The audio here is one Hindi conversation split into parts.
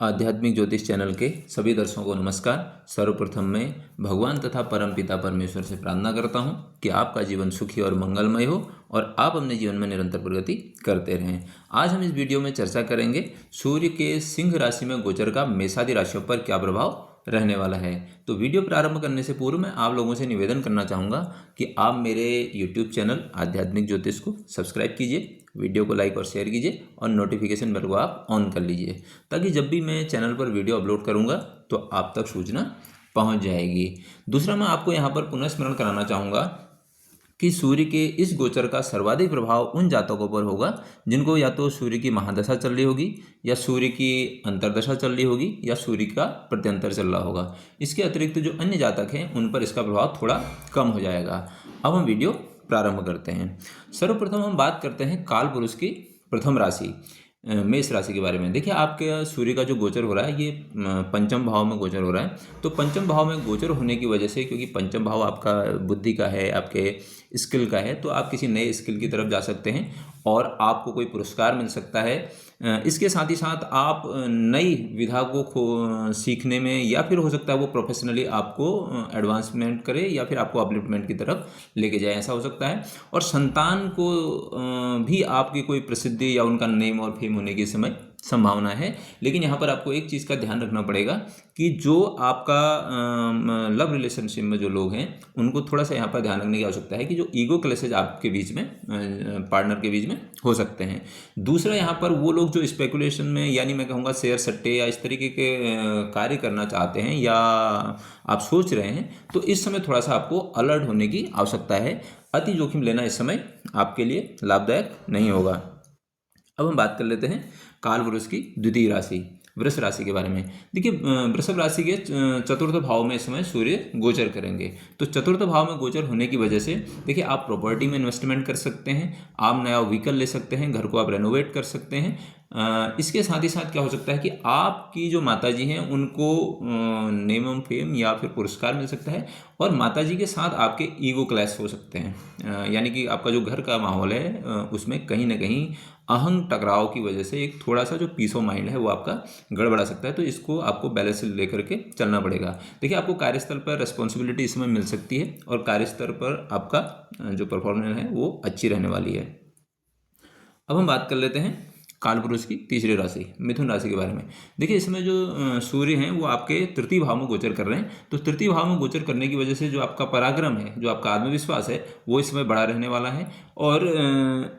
आध्यात्मिक ज्योतिष चैनल के सभी दर्शकों को नमस्कार। सर्वप्रथम मैं भगवान तथा परमपिता परमेश्वर से प्रार्थना करता हूं कि आपका जीवन सुखी और मंगलमय हो और आप अपने जीवन में निरंतर प्रगति करते रहें। आज हम इस वीडियो में चर्चा करेंगे सूर्य के सिंह राशि में गोचर का मेषादि राशियों पर क्या प्रभाव रहने वाला है। तो वीडियो प्रारंभ करने से पूर्व मैं आप लोगों से निवेदन करना चाहूँगा कि आप मेरे YouTube चैनल आध्यात्मिक ज्योतिष को सब्सक्राइब कीजिए, वीडियो को लाइक और शेयर कीजिए और नोटिफिकेशन बेल को आप ऑन कर लीजिए ताकि जब भी मैं चैनल पर वीडियो अपलोड करूँगा तो आप तक सूचना पहुँच जाएगी। दूसरा, मैं आपको यहाँ पर पुनः स्मरण कराना चाहूँगा कि सूर्य के इस गोचर का सर्वाधिक प्रभाव उन जातकों पर होगा जिनको या तो सूर्य की महादशा चल रही होगी या सूर्य की अंतर्दशा चल रही होगी या सूर्य का प्रत्यंतर चल रहा होगा। इसके अतिरिक्त जो अन्य जातक हैं उन पर इसका प्रभाव थोड़ा कम हो जाएगा। अब हम वीडियो प्रारंभ करते हैं। सर्वप्रथम हम बात करते हैं काल पुरुष की प्रथम राशि मेष राशि के बारे में। देखिए, आपके सूर्य का जो गोचर हो रहा है ये पंचम भाव में गोचर हो रहा है। तो पंचम भाव में गोचर होने की वजह से, क्योंकि पंचम भाव आपका बुद्धि का है, आपके स्किल का है, तो आप किसी नए स्किल की तरफ जा सकते हैं और आपको कोई पुरस्कार मिल सकता है। इसके साथ ही साथ आप नई विधा को सीखने में, या फिर हो सकता है वो प्रोफेशनली आपको एडवांसमेंट करे या फिर आपको अपलिफ्टमेंट की तरफ लेके जाए, ऐसा हो सकता है। और संतान को भी आपकी कोई प्रसिद्धि या उनका नेम और फेम होने की समय संभावना है। लेकिन यहाँ पर आपको एक चीज़ का ध्यान रखना पड़ेगा कि जो आपका लव रिलेशनशिप में जो लोग हैं उनको थोड़ा सा यहाँ पर ध्यान रखने की आवश्यकता है कि जो ईगो क्लैशेज आपके बीच में, पार्टनर के बीच में हो सकते हैं। दूसरा, यहाँ पर वो लोग जो स्पेकुलेशन में, यानी मैं कहूँगा शेयर सट्टे या इस तरीके के कार्य करना चाहते हैं या आप सोच रहे हैं, तो इस समय थोड़ा सा आपको अलर्ट होने की आवश्यकता है। अति जोखिम लेना इस समय आपके लिए लाभदायक नहीं होगा। अब हम बात कर लेते हैं काल पुरुष की द्वितीय राशि वृष राशि के बारे में। देखिए, वृषभ राशि के चतुर्थ भाव में इस समय सूर्य गोचर करेंगे। तो चतुर्थ भाव में गोचर होने की वजह से देखिए, आप प्रॉपर्टी में इन्वेस्टमेंट कर सकते हैं, आप नया व्हीकल ले सकते हैं, घर को आप रेनोवेट कर सकते हैं। इसके साथ ही साथ क्या हो सकता है कि आपकी जो माताजी हैं उनको नेम एंड फेम या फिर पुरस्कार मिल सकता है, और माताजी के साथ आपके ईगो क्लैश हो सकते हैं। यानी कि आपका जो घर का माहौल है उसमें कहीं ना कहीं अहंग टकराव की वजह से एक थोड़ा सा जो पीस ऑफ माइंड है वो आपका गड़बड़ा सकता है। तो इसको आपको बैलेंस लेकर के चलना पड़ेगा। देखिए, आपको कार्यस्थल पर रिस्पॉन्सिबिलिटी इस समय मिल सकती है और कार्यस्थल पर आपका जो परफॉर्मेंस है वो अच्छी रहने वाली है। अब हम बात कर लेते हैं कालपुरुष की तीसरी राशि मिथुन राशि के बारे में। देखिए, इसमें जो सूर्य हैं वो आपके तृतीय भाव में गोचर कर रहे हैं। तो तृतीय भाव में गोचर करने की वजह से जो आपका पराक्रम है, जो आपका आत्मविश्वास है, वो इस समय बढ़ा रहने वाला है। और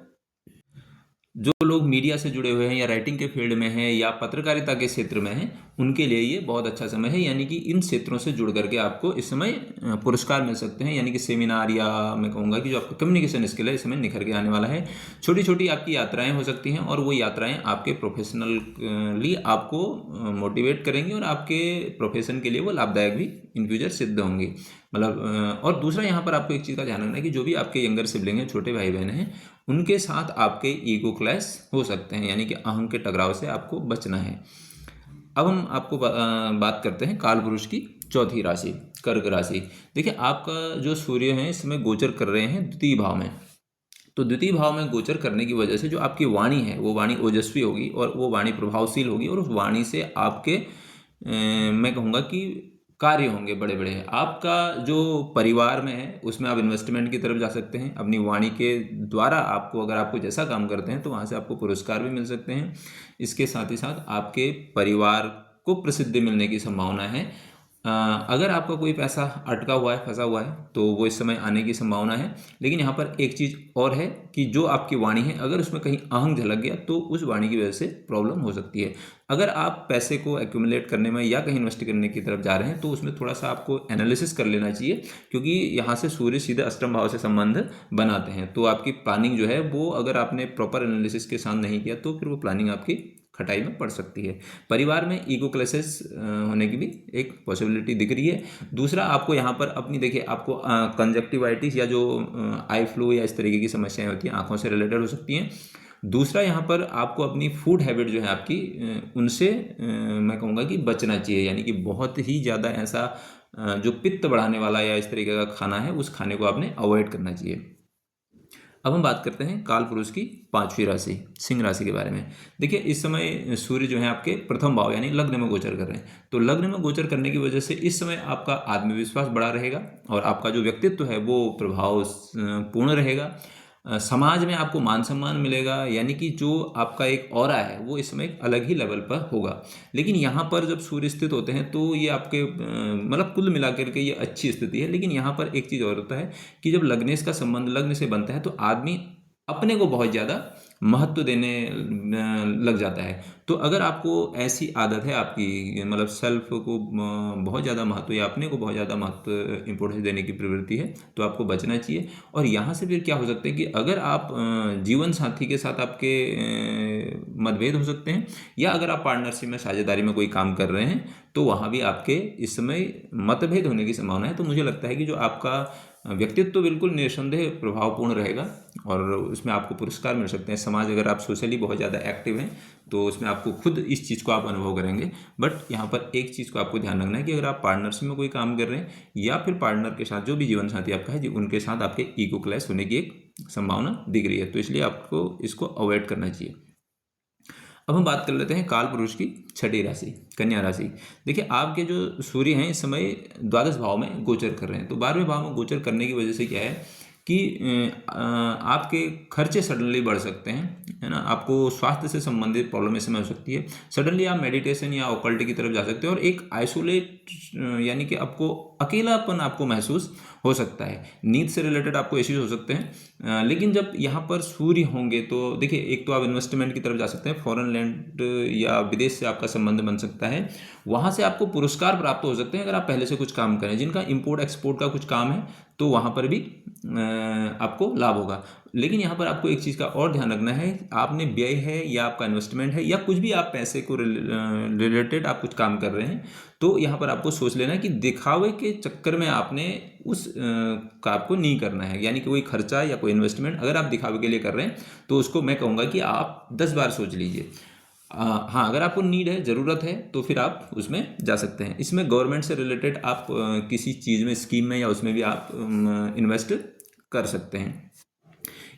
जो लोग मीडिया से जुड़े हुए हैं या राइटिंग के फील्ड में हैं या पत्रकारिता के क्षेत्र में हैं, उनके लिए ये बहुत अच्छा समय है। यानी कि इन क्षेत्रों से जुड़ करके आपको इस समय पुरस्कार मिल सकते हैं। यानी कि सेमिनार, या मैं कहूँगा कि जो आपका कम्युनिकेशन स्किल है इस समय निखर के आने वाला है। छोटी छोटी आपकी यात्राएं हो सकती हैं और वो यात्राएं आपके प्रोफेशनली आपको मोटिवेट करेंगी और आपके प्रोफेशन के लिए वो लाभदायक भी इन फ्यूचर सिद्ध होंगी। मतलब, और दूसरा यहाँ पर आपको एक चीज़ का ध्यान रखना है कि जो भी आपके यंगर सिबलिंग हैं, छोटे भाई बहन हैं, उनके साथ आपके ईगो क्लैश हो सकते हैं। यानी कि अहंग के टकराव से आपको बचना है। अब हम आपको बात करते हैं काल पुरुष की चौथी राशि कर्क राशि। देखिए, आपका जो सूर्य है इसमें गोचर कर रहे हैं द्वितीय भाव में। तो द्वितीय भाव में गोचर करने की वजह से जो आपकी वाणी है वो वाणी ओजस्वी होगी और वो वाणी प्रभावशील होगी, और उस वाणी से आपके मैं कहूँगा कि कार्य होंगे बड़े बड़े। आपका जो परिवार में है उसमें आप इन्वेस्टमेंट की तरफ जा सकते हैं अपनी वाणी के द्वारा। आपको, अगर आपको जैसा काम करते हैं तो वहाँ से आपको पुरस्कार भी मिल सकते हैं। इसके साथ ही साथ आपके परिवार को प्रसिद्धि मिलने की संभावना है। अगर आपका कोई पैसा अटका हुआ है, फंसा हुआ है, तो वो इस समय आने की संभावना है। लेकिन यहाँ पर एक चीज़ और है कि जो आपकी वाणी है, अगर उसमें कहीं अहंग झलक गया तो उस वाणी की वजह से प्रॉब्लम हो सकती है। अगर आप पैसे को एक्यूमुलेट करने में या कहीं इन्वेस्ट करने की तरफ जा रहे हैं तो उसमें थोड़ा सा आपको एनालिसिस कर लेना चाहिए, क्योंकि यहाँ से सूर्य सीधे अष्टम भाव से संबंध बनाते हैं। तो आपकी प्लानिंग जो है वो, अगर आपने प्रॉपर एनालिसिस के साथ नहीं किया तो फिर वो प्लानिंग आपकी खटाई में पड़ सकती है। परिवार में ईगो क्लैशेस होने की भी एक पॉसिबिलिटी दिख रही है। दूसरा, आपको यहाँ पर अपनी, देखिए, आपको कंजक्टिवाइटिस या जो आई फ्लू या इस तरीके की समस्याएं होती हैं, आंखों से रिलेटेड हो सकती हैं। दूसरा, यहाँ पर आपको अपनी फूड हैबिट जो है आपकी, उनसे मैं कहूँगा कि बचना चाहिए। यानी कि बहुत ही ज़्यादा ऐसा जो पित्त बढ़ाने वाला या इस तरीके का खाना है, उस खाने को आपने अवॉइड करना चाहिए। अब हम बात करते हैं काल पुरुष की पांचवी राशि सिंह राशि के बारे में। देखिए इस समय सूर्य जो है आपके प्रथम भाव यानी लग्न में गोचर कर रहे हैं, तो लग्न में गोचर करने की वजह से इस समय आपका आत्मविश्वास बढ़ा रहेगा और आपका जो व्यक्तित्व है वो प्रभाव पूर्ण रहेगा। समाज में आपको मान सम्मान मिलेगा, यानी कि जो आपका एक ऑरा है वो इस समय एक अलग ही लेवल पर होगा। लेकिन यहाँ पर जब सूर्य स्थित होते हैं तो ये आपके मतलब कुल मिलाकर के ये अच्छी स्थिति है। लेकिन यहाँ पर एक चीज़ और होता है कि जब लग्नेश का संबंध लग्न से बनता है तो आदमी अपने को बहुत ज़्यादा महत्व देने लग जाता है। तो अगर आपको ऐसी आदत है आपकी मतलब सेल्फ को बहुत ज़्यादा महत्व या अपने को बहुत ज़्यादा महत्व इंपॉर्टेंस देने की प्रवृत्ति है तो आपको बचना चाहिए। और यहाँ से फिर क्या हो सकता है कि अगर आप जीवन साथी के साथ आपके मतभेद हो सकते हैं, या अगर आप पार्टनरशिप में साझेदारी में कोई काम कर रहे हैं तो वहाँ भी आपके इस समय मतभेद होने की संभावना है। तो मुझे लगता है कि जो आपका व्यक्तित्व तो बिल्कुल निस्संदेह प्रभावपूर्ण रहेगा और उसमें आपको पुरस्कार मिल सकते हैं। समाज अगर आप सोशली बहुत ज़्यादा एक्टिव हैं तो उसमें आपको खुद इस चीज़ को आप अनुभव करेंगे। बट यहाँ पर एक चीज़ को आपको ध्यान रखना है कि अगर आप पार्टनरशिप में कोई काम कर रहे हैं या फिर पार्टनर के साथ जो भी जीवन साथी आपका है जी उनके साथ आपके ईगो क्लैश होने की एक संभावना दिख रही है, तो इसलिए आपको इसको अवॉइड करना चाहिए। अब हम बात कर लेते हैं काल पुरुष की छठी राशि कन्या राशि। देखिए आपके जो सूर्य हैं इस समय द्वादश भाव में गोचर कर रहे हैं, तो 12वें भाव में गोचर करने की वजह से क्या है कि आपके खर्चे सडनली बढ़ सकते हैं, है ना। आपको स्वास्थ्य से संबंधित प्रॉब्लम इस समय हो सकती है। सडनली आप मेडिटेशन या ऑकल्ट की तरफ जा सकते हैं और एक आइसोलेट यानी कि आपको अकेलापन आपको महसूस हो सकता है। नींद से रिलेटेड आपको इश्यूज हो सकते हैं। लेकिन जब यहाँ पर सूर्य होंगे तो देखिए एक तो आप इन्वेस्टमेंट की तरफ जा सकते हैं, फॉरेन लैंड या विदेश से आपका संबंध बन सकता है, वहाँ से आपको पुरस्कार प्राप्त हो सकते हैं अगर आप पहले से कुछ काम करें। जिनका इंपोर्ट एक्सपोर्ट का कुछ काम है तो वहाँ पर भी आपको लाभ होगा। लेकिन यहाँ पर आपको एक चीज़ का और ध्यान रखना है, आपने व्यय है या आपका इन्वेस्टमेंट है या कुछ भी आप पैसे को रिलेटेड आप कुछ काम कर रहे हैं, तो यहाँ पर आपको सोच लेना है कि दिखावे के चक्कर में आपने उस काम को नहीं करना है। यानी कि कोई खर्चा या कोई इन्वेस्टमेंट अगर आप दिखावे के लिए कर रहे हैं तो उसको मैं कहूँगा कि आप 10 बार सोच लीजिए। हाँ, अगर आपको नीड है, ज़रूरत है तो फिर आप उसमें जा सकते हैं। इसमें गवर्नमेंट से रिलेटेड आप किसी चीज़ में स्कीम में या उसमें भी आप इन्वेस्ट कर सकते हैं।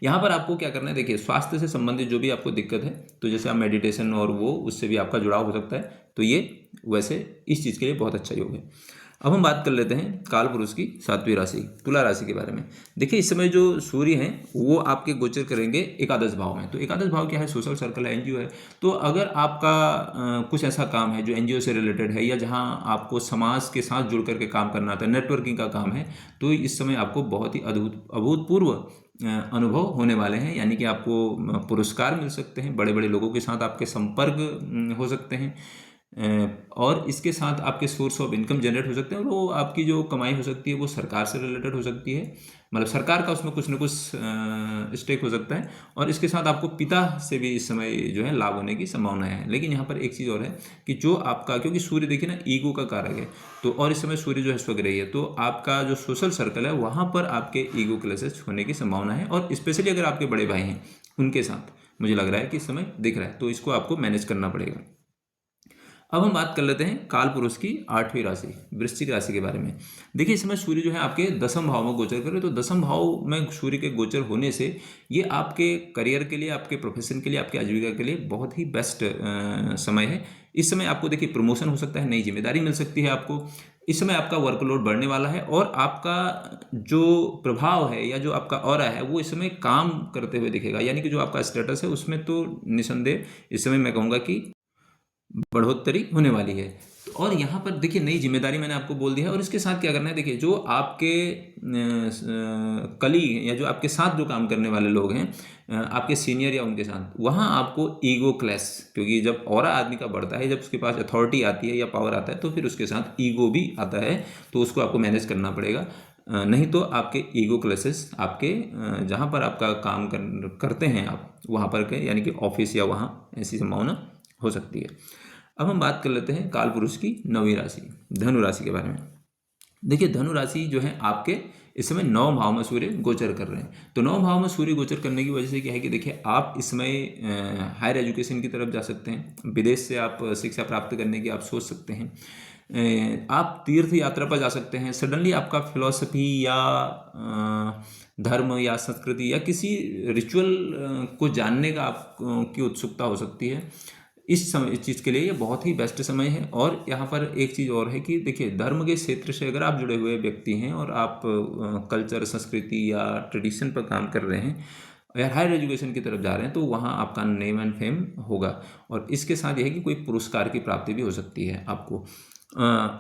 यहाँ पर आपको क्या करना है, देखिए स्वास्थ्य से संबंधित जो भी आपको दिक्कत है तो जैसे आप मेडिटेशन और वो उससे भी आपका जुड़ाव हो सकता है, तो ये वैसे इस चीज़ के लिए बहुत अच्छा योग है। अब हम बात कर लेते हैं काल पुरुष की सातवीं राशि तुला राशि के बारे में। देखिए इस समय जो सूर्य हैं वो आपके गोचर करेंगे एकादश भाव में। तो एकादश भाव क्या है, सोशल सर्कल है, एनजीओ है। तो अगर आपका कुछ ऐसा काम है जो एनजीओ से रिलेटेड है या जहां आपको समाज के साथ जुड़ करके काम करना आता है, नेटवर्किंग का काम है, तो इस समय आपको बहुत ही अभूतपूर्व अनुभव होने वाले हैं। यानी कि आपको पुरस्कार मिल सकते हैं, बड़े बड़े लोगों के साथ आपके संपर्क हो सकते हैं और इसके साथ आपके सोर्स ऑफ इनकम जनरेट हो सकते हैं और वो आपकी जो कमाई हो सकती है वो सरकार से रिलेटेड हो सकती है, मतलब सरकार का उसमें कुछ न कुछ स्टेक हो सकता है। और इसके साथ आपको पिता से भी इस समय जो है लाभ होने की संभावना है। लेकिन यहाँ पर एक चीज़ और है कि जो आपका, क्योंकि सूर्य देखिए ना ईगो का कारक है, तो और इस समय सूर्य जो है स्वग्रही है, तो आपका जो सोशल सर्कल है वहाँ पर आपके ईगो क्लैशेस होने की संभावना है। और स्पेशली अगर आपके बड़े भाई हैं उनके साथ मुझे लग रहा है कि इस समय दिख रहा है, तो इसको आपको मैनेज करना पड़ेगा। अब हम बात कर लेते हैं काल पुरुष की आठवीं राशि वृश्चिक राशि के बारे में। देखिए इस समय सूर्य जो है आपके दसम भाव में गोचर कर रहे हैं, तो दसम भाव में सूर्य के गोचर होने से ये आपके करियर के लिए, आपके प्रोफेशन के लिए, आपके आजीविका के लिए बहुत ही बेस्ट समय है। इस समय आपको देखिए प्रमोशन हो सकता है, नई जिम्मेदारी मिल सकती है आपको। इस समय आपका वर्कलोड बढ़ने वाला है और आपका जो प्रभाव है या जो आपका ऑरा है वो इस समय काम करते हुए दिखेगा। यानी कि जो आपका स्टेटस है उसमें तो निसंदेह इस समय मैं कहूँगा कि बढ़ोतरी होने वाली है। और यहाँ पर देखिए नई जिम्मेदारी मैंने आपको बोल दिया है। और इसके साथ क्या करना है, देखिए जो आपके कलीग या जो आपके साथ जो काम करने वाले लोग हैं, आपके सीनियर या उनके साथ, वहाँ आपको ईगो क्लैश, क्योंकि जब ऑरा आदमी का बढ़ता है, जब उसके पास अथॉरिटी आती है या पावर आता है तो फिर उसके साथ ईगो भी आता है, तो उसको आपको मैनेज करना पड़ेगा। नहीं तो आपके ईगो क्लैशेस आपके जहाँ पर आपका काम करते हैं आप वहाँ पर के, यानी कि ऑफिस या वहाँ ऐसी संभावना हो सकती है। अब हम बात कर लेते हैं काल पुरुष की नवीं राशि धनु राशि के बारे में। देखिए धनु राशि जो है आपके इस समय 9 भाव में सूर्य गोचर कर रहे हैं। तो 9 भाव में सूर्य गोचर करने की वजह से क्या है कि देखिए आप इस समय हायर एजुकेशन की तरफ जा सकते हैं, विदेश से आप शिक्षा प्राप्त करने की आप सोच सकते हैं। आप तीर्थ यात्रा पर जा सकते हैं। सडनली आपका फिलॉसफी या धर्म या संस्कृति या किसी रिचुअल को जानने का आप की उत्सुकता हो सकती है। इस समय इस चीज़ के लिए ये बहुत ही बेस्ट समय है। और यहाँ पर एक चीज़ और है कि देखिए, धर्म के क्षेत्र से अगर आप जुड़े हुए व्यक्ति हैं और आप कल्चर, संस्कृति या ट्रेडिशन पर काम कर रहे हैं या हायर एजुकेशन की तरफ जा रहे हैं, तो वहाँ आपका नेम एंड फेम होगा। और इसके साथ यह है कि कोई पुरस्कार की प्राप्ति भी हो सकती है आपको।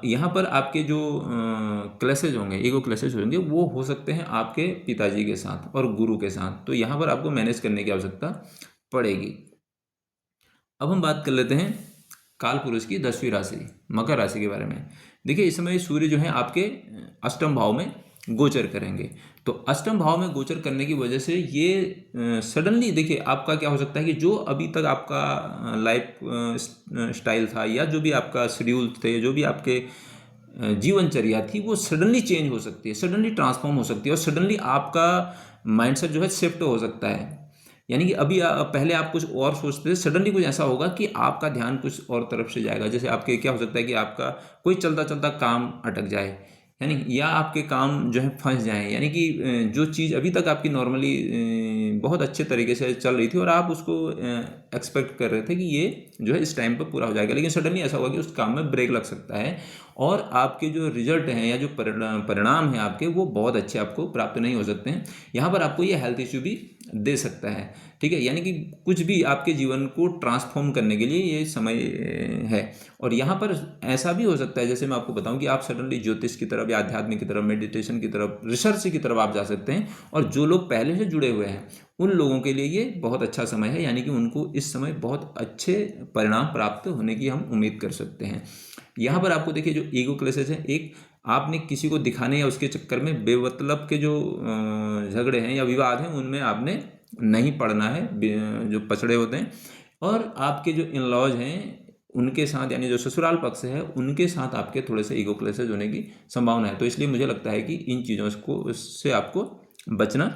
यहाँ पर आपके जो क्लैसेज होंगे, ईगो क्लैसेज होंगे, वो हो सकते हैं आपके पिताजी के साथ और गुरु के साथ। तो यहाँ पर आपको मैनेज करने की आवश्यकता पड़ेगी। अब हम बात कर लेते हैं काल पुरुष की 10वीं राशि मकर राशि के बारे में। देखिए, इस समय सूर्य जो है आपके अष्टम भाव में गोचर करेंगे। तो अष्टम भाव में गोचर करने की वजह से ये सडनली देखिए आपका क्या हो सकता है कि जो अभी तक आपका लाइफ स्टाइल था या जो भी आपका शेड्यूल थे, जो भी आपके जीवनचर्या थी, वो सडनली चेंज हो सकती है, सडनली ट्रांसफॉर्म हो सकती है और सडनली आपका माइंडसेट जो है शिफ्ट हो सकता है। यानी कि अभी पहले आप कुछ और सोचते थे, सडनली कुछ ऐसा होगा कि आपका ध्यान कुछ और तरफ से जाएगा। जैसे आपके क्या हो सकता है कि आपका कोई चलता चलता काम अटक जाए, यानी या आपके काम जो है फंस जाएं। यानी कि जो चीज़ अभी तक आपकी नॉर्मली बहुत अच्छे तरीके से चल रही थी और आप उसको एक्सपेक्ट कर रहे थे कि ये जो है इस टाइम पर पूरा हो जाएगा, लेकिन सडनली ऐसा हुआ कि उस काम में ब्रेक लग सकता है और आपके जो रिजल्ट हैं या जो परिणाम हैं आपके, वो बहुत अच्छे आपको प्राप्त नहीं हो सकते हैं। यहाँ पर आपको ये हेल्थ इश्यू भी दे सकता है, ठीक है। यानी कि कुछ भी आपके जीवन को ट्रांसफॉर्म करने के लिए ये समय है। और यहाँ पर ऐसा भी हो सकता है, जैसे मैं आपको बताऊं, कि आप सडनली ज्योतिष की तरफ या आध्यात्मिक की तरफ, मेडिटेशन की तरफ, रिसर्च की तरफ आप जा सकते हैं। और जो लोग पहले से जुड़े हुए हैं उन लोगों के लिए ये बहुत अच्छा समय है, यानी कि उनको इस समय बहुत अच्छे परिणाम प्राप्त होने की हम उम्मीद कर सकते हैं। यहाँ पर आपको देखिए, जो ईगो क्लेशेस है, एक आपने किसी को दिखाने या उसके चक्कर में बेमतलब के जो झगड़े हैं या विवाद हैं, उनमें आपने नहीं पड़ना है, जो पछड़े होते हैं। और आपके जो इन लॉज हैं उनके साथ, यानी जो ससुराल पक्ष है, उनके साथ आपके थोड़े से ईगो क्लेशेज होने की संभावना है। तो इसलिए मुझे लगता है कि इन चीज़ों को से आपको बचना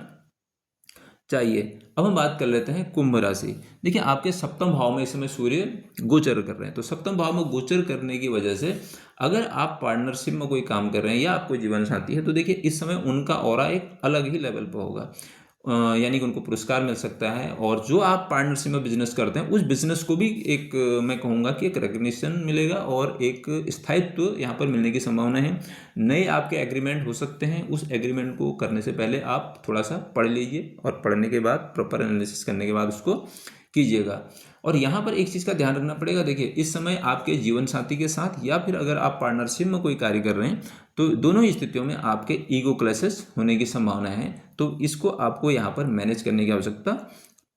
चाहिए। अब हम बात कर लेते हैं कुंभ राशि। देखिए, आपके सप्तम भाव में इस समय सूर्य गोचर कर रहे हैं। तो सप्तम भाव में गोचर करने की वजह से अगर आप पार्टनरशिप में कोई काम कर रहे हैं या आपको जीवन साथी है, तो देखिए इस समय उनका ऑरा एक अलग ही लेवल पर होगा। यानी कि उनको पुरस्कार मिल सकता है। और जो आप पार्टनरशिप में बिजनेस करते हैं, उस बिजनेस को भी एक मैं कहूँगा कि एक रिकग्निशन मिलेगा और एक स्थायित्व यहाँ पर मिलने की संभावना है। नए आपके एग्रीमेंट हो सकते हैं। उस एग्रीमेंट को करने से पहले आप थोड़ा सा पढ़ लीजिए और पढ़ने के बाद प्रॉपर एनालिसिस करने के बाद उसको कीजिएगा। और यहाँ पर एक चीज़ का ध्यान रखना पड़ेगा। देखिए, इस समय आपके जीवन साथी के साथ या फिर अगर आप पार्टनरशिप में कोई कार्य कर रहे हैं, तो दोनों ही स्थितियों में आपके ईगो क्लैशेस होने की संभावना है। तो इसको आपको यहाँ पर मैनेज करने की आवश्यकता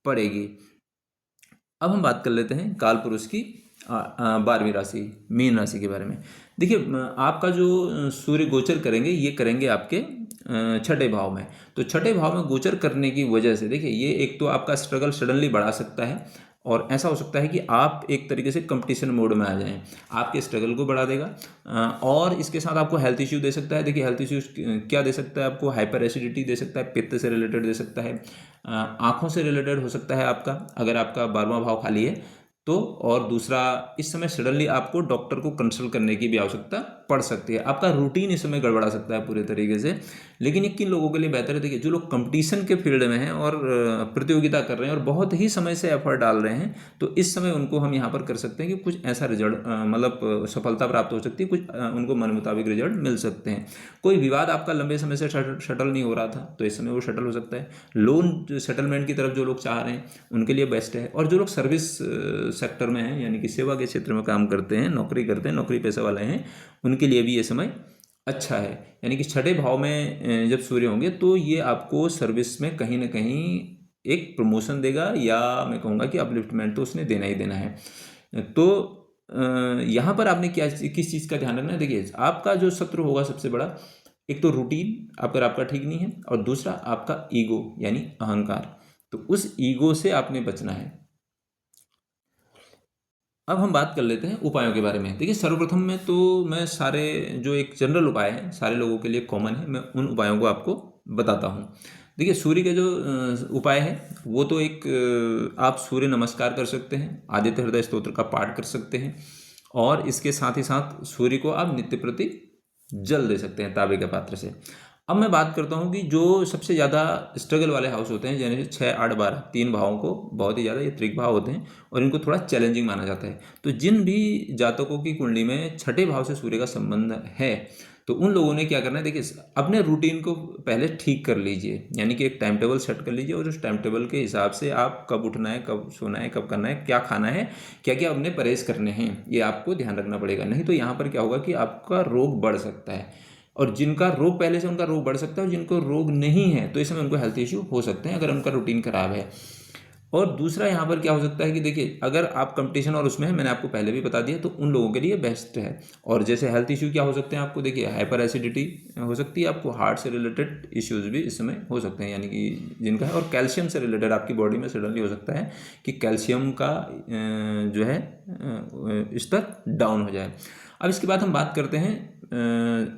पड़ेगी। अब हम बात कर लेते हैं काल पुरुष की 12वीं राशि मीन राशि के बारे में। देखिए, आपका जो सूर्य गोचर करेंगे, ये करेंगे आपके छठे भाव में। तो छठे भाव में गोचर करने की वजह से देखिए, ये एक तो आपका स्ट्रगल सडनली बढ़ा सकता है और ऐसा हो सकता है कि आप एक तरीके से कंपटीशन मोड में आ जाएं, आपके स्ट्रगल को बढ़ा देगा। और इसके साथ आपको हेल्थ इश्यू दे सकता है। देखिए, हेल्थ इश्यूज क्या दे सकता है आपको? हाइपर एसिडिटी दे सकता है, पित्त से रिलेटेड दे सकता है, आँखों से रिलेटेड हो सकता है आपका, अगर आपका 12वां भाव खाली है तो। और दूसरा, इस समय सडनली आपको डॉक्टर को कंसल्ट करने की भी आवश्यकता पड़ सकती है। आपका रूटीन इस समय गड़बड़ा सकता है पूरे तरीके से। लेकिन ये किन लोगों के लिए बेहतर है? देखिए, जो लोग कंपटीशन के फील्ड में हैं और प्रतियोगिता कर रहे हैं और बहुत ही समय से एफर्ट डाल रहे हैं, तो इस समय उनको हम यहाँ पर कर सकते हैं कि कुछ ऐसा रिजल्ट मतलब सफलता प्राप्त हो सकती है, कुछ उनको मन मुताबिक रिजल्ट मिल सकते हैं। कोई विवाद आपका लंबे समय से शटल नहीं हो रहा था, तो इस समय वो शटल हो सकता है। लोन सेटलमेंट की तरफ जो लोग चाह रहे हैं उनके लिए बेस्ट है। और जो लोग सर्विस सेक्टर में हैं, यानी कि सेवा के क्षेत्र में काम करते हैं, नौकरी करते हैं, नौकरी पेशा वाले हैं, उनके लिए भी ये समय अच्छा है। यानी कि छठे भाव में जब सूर्य होंगे तो ये आपको सर्विस में कहीं ना कहीं एक प्रमोशन देगा, या मैं कहूँगा कि अपलिफ्टमेंट तो उसने देना ही देना है। तो यहाँ पर आपने किस चीज़ का ध्यान रखना है? देखिए, आपका जो शत्रु होगा सबसे बड़ा, एक तो रूटीन अगर आपका ठीक नहीं है, और दूसरा आपका ईगो यानी अहंकार। तो उस ईगो से आपने बचना है। अब हम बात कर लेते हैं उपायों के बारे में। देखिए, सर्वप्रथम में तो मैं सारे जो एक जनरल उपाय हैं, सारे लोगों के लिए कॉमन है, मैं उन उपायों को आपको बताता हूँ। देखिए, सूर्य के जो उपाय है वो तो एक आप सूर्य नमस्कार कर सकते हैं, आदित्य हृदय स्तोत्र का पाठ कर सकते हैं, और इसके साथ ही साथ सूर्य को आप नित्य प्रति जल दे सकते हैं तांबे के पात्र से। अब मैं बात करता हूँ कि जो सबसे ज़्यादा स्ट्रगल वाले हाउस होते हैं, जैसे 6, 8, 12, 3 भावों को बहुत ही ज़्यादा ये त्रिक भाव होते हैं और इनको थोड़ा चैलेंजिंग माना जाता है। तो जिन भी जातकों की कुंडली में छठे भाव से सूर्य का संबंध है, तो उन लोगों ने क्या करना है, देखिए अपने रूटीन को पहले ठीक कर लीजिए, यानी कि एक टाइम टेबल सेट कर लीजिए और उस टाइम टेबल के हिसाब से आप कब उठना है, कब सोना है, कब करना है, क्या खाना है, क्या क्या अपने परहेज करने हैं, ये आपको ध्यान रखना पड़ेगा। नहीं तो यहाँ पर क्या होगा कि आपका रोग बढ़ सकता है, और जिनका रोग पहले से उनका रोग बढ़ सकता है, और जिनको रोग नहीं है तो इस समय उनको हेल्थ इश्यू हो सकते हैं अगर उनका रूटीन खराब है। और दूसरा यहाँ पर क्या हो सकता है कि देखिए अगर आप कंपटीशन और उसमें है, मैंने आपको पहले भी बता दिया, तो उन लोगों के लिए बेस्ट है। और जैसे हेल्थ इश्यू क्या हो सकते हैं आपको, देखिए हाइपर एसिडिटी हो सकती है आपको, हार्ट से रिलेटेड इश्यूज भी इस समय हो सकते हैं, यानी कि जिनका है, और कैल्शियम से रिलेटेड आपकी बॉडी में सडनली हो सकता है कि कैल्शियम का जो है स्तर डाउन हो जाए। अब इसके बाद हम बात करते हैं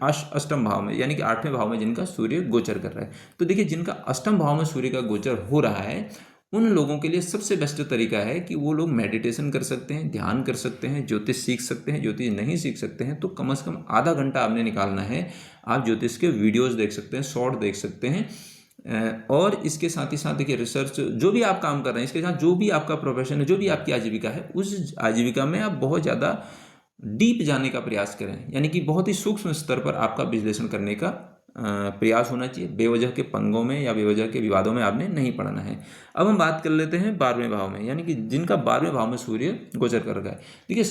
अष्टम भाव में, यानी कि 8वें भाव में जिनका सूर्य गोचर कर रहा है। तो देखिए जिनका अष्टम भाव में सूर्य का गोचर हो रहा है, उन लोगों के लिए सबसे बेस्ट तरीका है कि वो लोग मेडिटेशन कर सकते हैं, ध्यान कर सकते हैं, ज्योतिष सीख सकते हैं। ज्योतिष नहीं सीख सकते हैं तो कम से कम आधा घंटा आपने निकालना है, आप ज्योतिष के वीडियोस देख सकते हैं, शॉर्ट देख सकते हैं। और इसके साथ ही साथ देखिए रिसर्च, जो भी आप काम कर रहे हैं, इसके साथ जो भी आपका प्रोफेशन है, जो भी आपकी आजीविका है, उस आजीविका में आप बहुत ज़्यादा डीप जाने का प्रयास करें, यानी कि बहुत ही सूक्ष्म स्तर पर आपका विश्लेषण करने का प्रयास होना चाहिए। बेवजह के पंगों में या बेवजह के विवादों में आपने नहीं पड़ना है। अब हम बात कर लेते हैं 12वें भाव में, यानी कि जिनका 12वें भाव में सूर्य गोचर कर रखा है। देखिए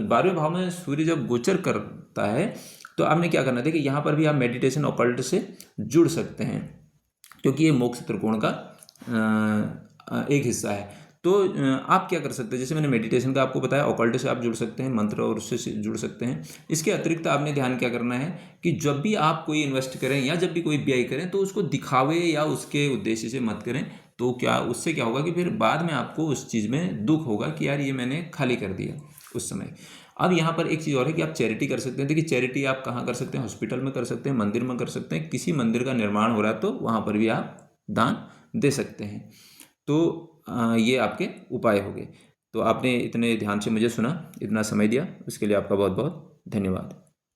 12वें भाव में सूर्य जब गोचर करता है तो आपने क्या करना है, देखिए यहाँ पर भी आप मेडिटेशन ऑकल्ट से जुड़ सकते हैं, क्योंकि ये मोक्ष त्रिकोण का एक हिस्सा है। तो आप क्या कर सकते हैं, जैसे मैंने मेडिटेशन का आपको बताया, ऑकल्ट से आप जुड़ सकते हैं, मंत्र और उससे जुड़ सकते हैं। इसके अतिरिक्त आपने ध्यान क्या करना है कि जब भी आप कोई इन्वेस्ट करें या जब भी कोई व्यय करें, तो उसको दिखावे या उसके उद्देश्य से मत करें। तो क्या उससे क्या होगा कि फिर बाद में आपको उस चीज़ में दुख होगा कि यार ये मैंने खाली कर दिया उस समय। अब यहाँ पर एक चीज़ और है कि आप चैरिटी कर सकते हैं। देखिए चैरिटी आप कहाँ कर सकते हैं, हॉस्पिटल में कर सकते हैं, मंदिर में कर सकते हैं, किसी मंदिर का निर्माण हो रहा है तो वहाँ पर भी आप दान दे सकते हैं। तो ये आपके उपाय हो गए। तो आपने इतने ध्यान से मुझे सुना, इतना समय दिया, उसके लिए आपका बहुत बहुत धन्यवाद।